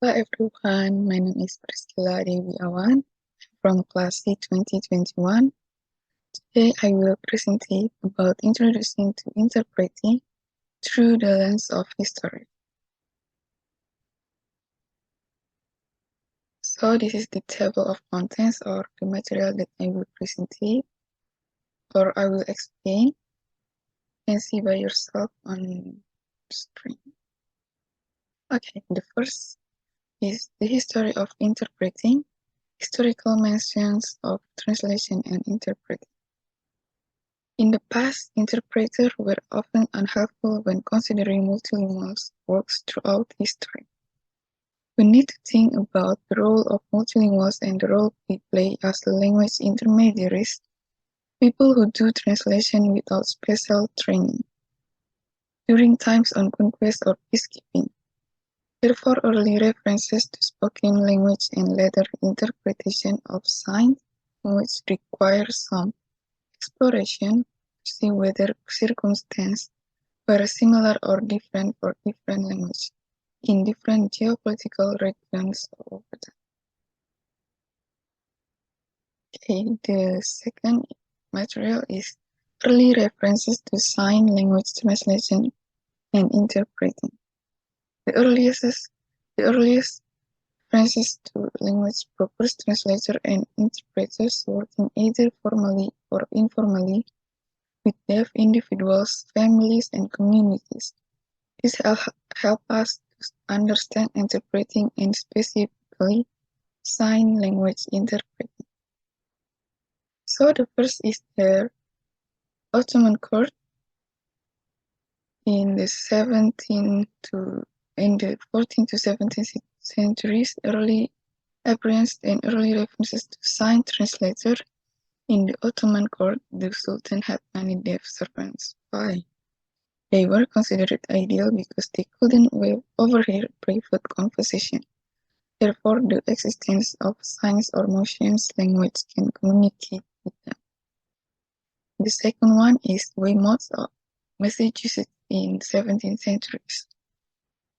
Hello everyone, my name is Priskila Dewi Awan from class C 2021. Today I will present about introducing to interpreting through the lens of history. So this is the table of contents or the material that I will present or I will explain. You can see by yourself on screen. Okay, the first is the history of interpreting, historical mentions of translation and interpreting. In the past, interpreters were often unhelpful when considering multilingual works throughout history. We need to think about the role of multilinguals and the role we play as language intermediaries, people who do translation without special training, during times of conquest or peacekeeping. Therefore, early references to spoken language and later interpretation of sign language require some exploration to see whether circumstances were similar or different for different languages in different geopolitical regions over time. Okay, the second material is early references to sign language translation and interpreting. The earliest references to language propose translators and interpreters working either formally or informally with deaf individuals, families, and communities. This helps us to understand interpreting and specifically sign language interpreting. So the first is the Ottoman court in the 14th to 17th centuries. Early appearance and early references to sign translator. In the Ottoman court, the Sultan had many deaf servants. Why? They were considered ideal because they couldn't overhear private conversation. Therefore, the existence of signs or motions language can communicate with them. The second one is Weymouth, Massachusetts in 17th centuries.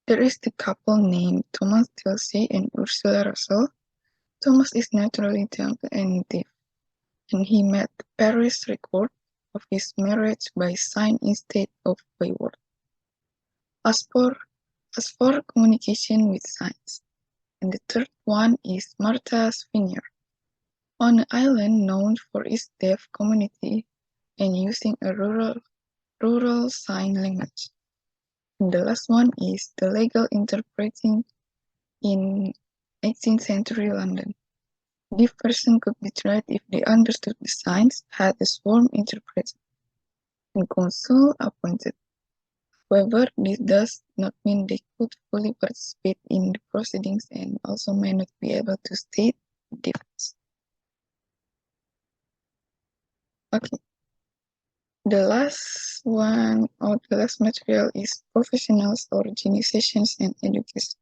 There is the couple named Thomas Tilsey and Ursula Russell. Thomas is naturally young and deaf, and he made the Paris record of his marriage by sign instead of by word. As for communication with signs. And the third one is Martha's Vineyard, on an island known for its deaf community and using a rural sign language. And the last one is the legal interpreting in 18th century London. Deaf person could be tried if they understood the signs, had a sworn interpreter, and consul appointed. However, this does not mean they could fully participate in the proceedings and also may not be able to state the difference. Okay. The last one or the last material is professionals, organizations, and education.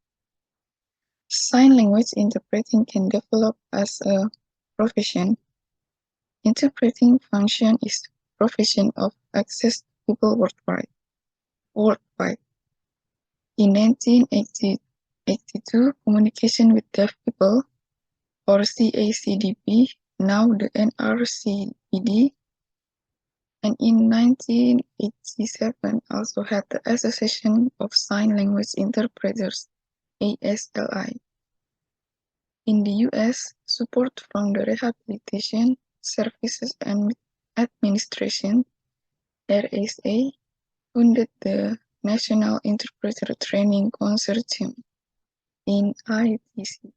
Sign language interpreting can develop as a profession. Interpreting function is profession of access to people worldwide. In 1982, Communication with Deaf People, or CACDP, now the NRCPD, and in 1987 also had the Association of Sign Language Interpreters, ASLI. In the US, support from the Rehabilitation Services Administration, RSA, founded the National Interpreter Training Consortium in ITC,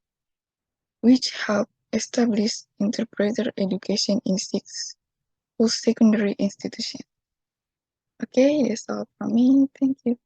which helped establish interpreter education in 6 post-secondary institutions. Okay, that's all from me. Thank you.